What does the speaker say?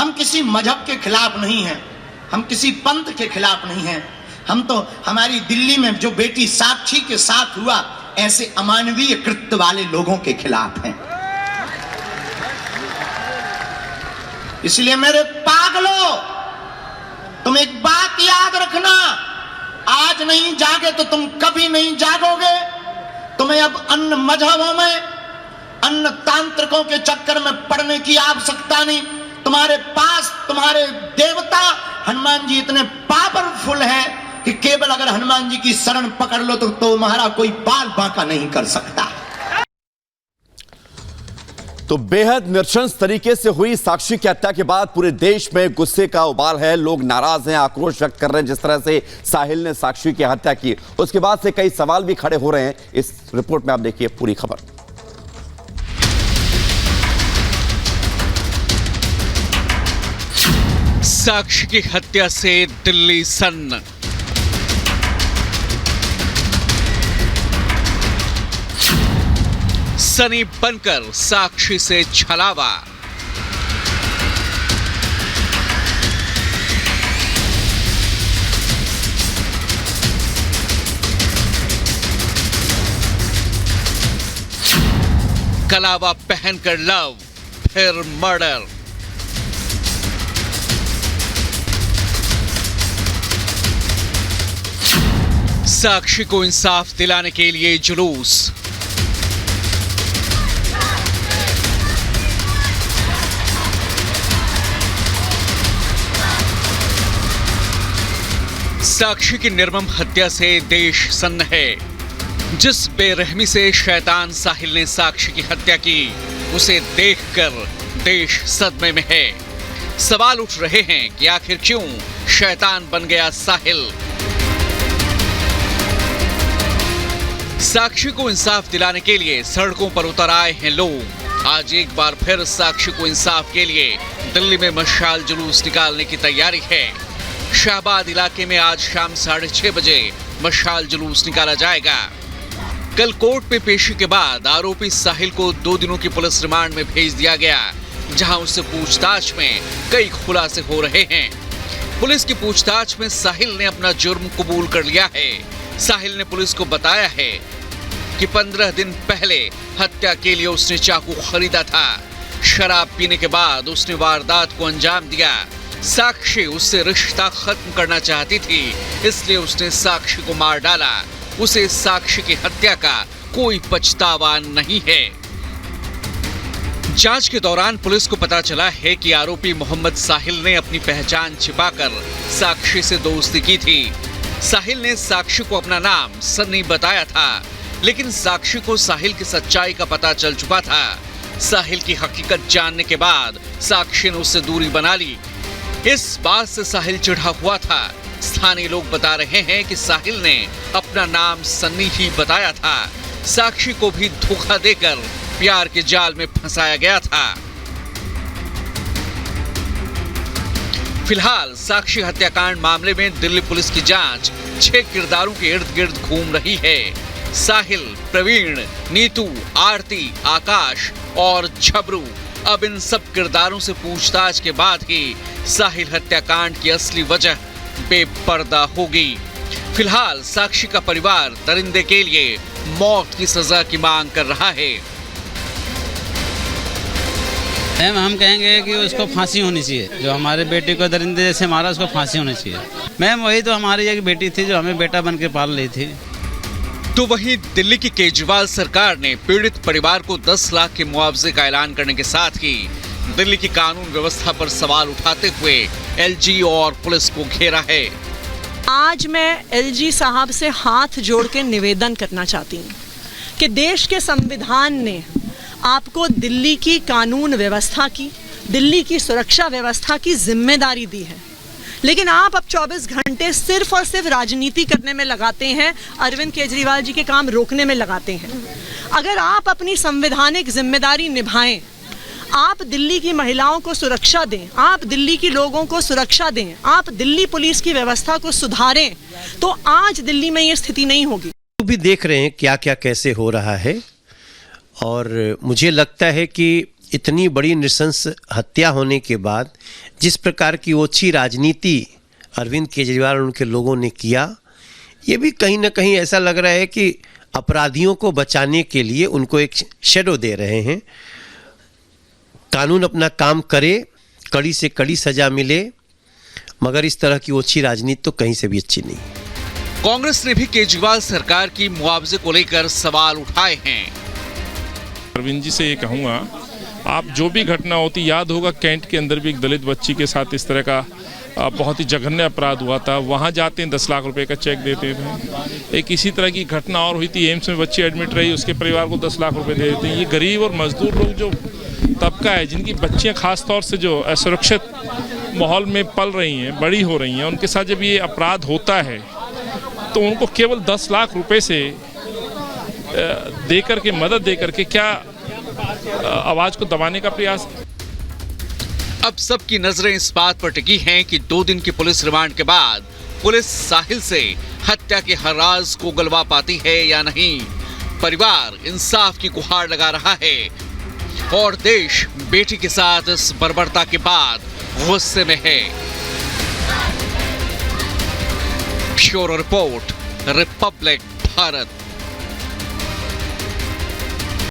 हम किसी मजहब के खिलाफ नहीं हैं, हम किसी पंथ के खिलाफ नहीं हैं। हम तो हमारी दिल्ली में जो बेटी साक्षी के साथ हुआ, ऐसे अमानवीय कृत्य वाले लोगों के खिलाफ हैं। इसलिए मेरे पागलों, तुम एक बात याद रखना, आज नहीं जागे तो तुम कभी नहीं जागोगे। तुम्हें अब अन्य मजहबों में, अन्य तांत्रिकों के चक्कर में पड़ने की आवश्यकता नहीं। तुम्हारे पास तुम्हारे देवता हनुमान जी इतने पावरफुल हैं कि केवल अगर हनुमान जी की शरण पकड़ लो तो तुम्हारा कोई बाल बांका नहीं कर सकता। तो बेहद नृशंस तरीके से हुई साक्षी की हत्या के बाद पूरे देश में गुस्से का उबाल है। लोग नाराज हैं, आक्रोश व्यक्त कर रहे हैं। जिस तरह से साहिल ने साक्षी की हत्या की, उसके बाद से कई सवाल भी खड़े हो रहे हैं। इस रिपोर्ट में आप देखिए पूरी खबर। साक्षी की हत्या से दिल्ली सन्न। सनी बनकर साक्षी से छलावा। कलावा पहनकर लव, फिर मर्डर। साक्षी को इंसाफ दिलाने के लिए जुलूस। साक्षी की निर्मम हत्या से देश सन्न है। जिस बेरहमी से शैतान साहिल ने साक्षी की हत्या की, उसे देखकर देश सदमे में है। सवाल उठ रहे हैं कि आखिर क्यों शैतान बन गया साहिल। साक्षी को इंसाफ दिलाने के लिए सड़कों पर उतर आए हैं लोग। आज एक बार फिर साक्षी को इंसाफ के लिए दिल्ली में मशाल जुलूस निकालने की तैयारी है। शाहबाद इलाके में आज शाम 6:30 बजे मशाल जुलूस निकाला जाएगा। कल कोर्ट में पेशी के बाद आरोपी साहिल को 2 दिनों की पुलिस रिमांड में भेज दिया गया, जहां उससे पूछताछ में कई खुलासे हो रहे हैं। पुलिस की पूछताछ में साहिल ने अपना जुर्म कबूल कर लिया है। साहिल ने पुलिस को बताया है कि 15 दिन पहले हत्या के लिए उसने चाकू खरीदा था। शराब पीने के बाद उसने वारदात को अंजाम दिया। साक्षी उससे रिश्ता खत्म करना चाहती थी, इसलिए उसने साक्षी को मार डाला। उसे साक्षी की हत्या का कोई पछतावा नहीं है। जांच के दौरान पुलिस को पता चला है कि आरोपी मोहम्मद साहिल ने अपनी पहचान छिपाकर साक्षी से दोस्ती की थी। साहिल ने साक्षी को अपना नाम सन्नी बताया था, लेकिन साक्षी को साहिल की सच्चाई का पता चल चुका था। साहिल की हकीकत जानने के बाद साक्षी ने उससे दूरी बना ली। इस बात से साहिल चिढ़ा हुआ था। स्थानीय लोग बता रहे हैं कि साहिल ने अपना नाम सन्नी ही बताया था। साक्षी को भी धोखा देकर प्यार के जाल में फंसाया गया था। फिलहाल साक्षी हत्याकांड मामले में दिल्ली पुलिस की जांच 6 किरदारों के इर्द गिर्द घूम रही है। साहिल, प्रवीण, नीतू, आरती, आकाश और झबरू। अब इन सब किरदारों से पूछताछ के बाद ही साहिल हत्याकांड की असली वजह बेपर्दा होगी। फिलहाल साक्षी का परिवार दरिंदे के लिए मौत की सजा की मांग कर रहा है। हम कहेंगे कि उसको फांसी होनी चाहिए। जो हमारे बेटे को दरिंदे जैसे मारा, उसको फांसी होनी चाहिए। मैम वही तो हमारी एक बेटी थी जो हमें बेटा बन के पाल रही थी। तो वहीं दिल्ली की केजरीवाल सरकार ने पीड़ित परिवार को 10 लाख के मुआवजे का ऐलान करने के साथ ही दिल्ली की कानून व्यवस्था पर सवाल उठाते हुए एलजी और पुलिस को घेरा है। आज मैं एलजी साहब से हाथ जोड़ के निवेदन करना चाहती हूँ कि देश के संविधान ने आपको दिल्ली की कानून व्यवस्था की, दिल्ली की सुरक्षा व्यवस्था की जिम्मेदारी दी है, लेकिन आप अब 24 घंटे सिर्फ और सिर्फ राजनीति करने में लगाते हैं, अरविंद केजरीवाल जी के काम रोकने में लगाते हैं। अगर आप अपनी संवैधानिक जिम्मेदारी निभाएं, आप दिल्ली की महिलाओं को सुरक्षा दें, आप दिल्ली के लोगों को सुरक्षा दें, आप दिल्ली पुलिस की व्यवस्था को सुधारें, तो आज दिल्ली में ये स्थिति नहीं होगी। तो भी देख रहे हैं क्या क्या कैसे हो रहा है, और मुझे लगता है कि इतनी बड़ी नृशंस हत्या होने के बाद जिस प्रकार की ओछी राजनीति अरविंद केजरीवाल और उनके लोगों ने किया, ये भी कहीं ना कहीं ऐसा लग रहा है कि अपराधियों को बचाने के लिए उनको एक शैडो दे रहे हैं। कानून अपना काम करे, कड़ी से कड़ी सजा मिले, मगर इस तरह की ओछी राजनीति तो कहीं से भी अच्छी नहीं। कांग्रेस ने भी केजरीवाल सरकार की मुआवजे को लेकर सवाल उठाए हैं। अरविंद जी से ये कहूँगा, आप जो भी घटना होती, याद होगा कैंट के अंदर भी एक दलित बच्ची के साथ इस तरह का बहुत ही जघन्य अपराध हुआ था। वहाँ जाते हैं 10 लाख रुपए का चेक देते थे। एक इसी तरह की घटना और हुई थी, एम्स में बच्ची एडमिट रही, उसके परिवार को 10 लाख रुपए दे देते हैं। ये गरीब और मजदूर लोग जो तबका है, जिनकी बच्चियाँ खास तौर से जो असुरक्षित माहौल में पल रही हैं, बड़ी हो रही हैं, उनके साथ जब ये अपराध होता है तो उनको केवल 10 लाख रुपए से देकर के, मदद देकर के क्या आवाज को दबाने का प्रयास। अब सबकी नजरें इस बात पर टिकी हैं कि 2 दिन की पुलिस रिमांड के बाद पुलिस साहिल से हत्या के हर राज को उगलवा पाती है या नहीं। परिवार इंसाफ की गुहार लगा रहा है और देश बेटी के साथ इस बर्बरता के बाद गुस्से में है। Bureau report, Republic Bharat.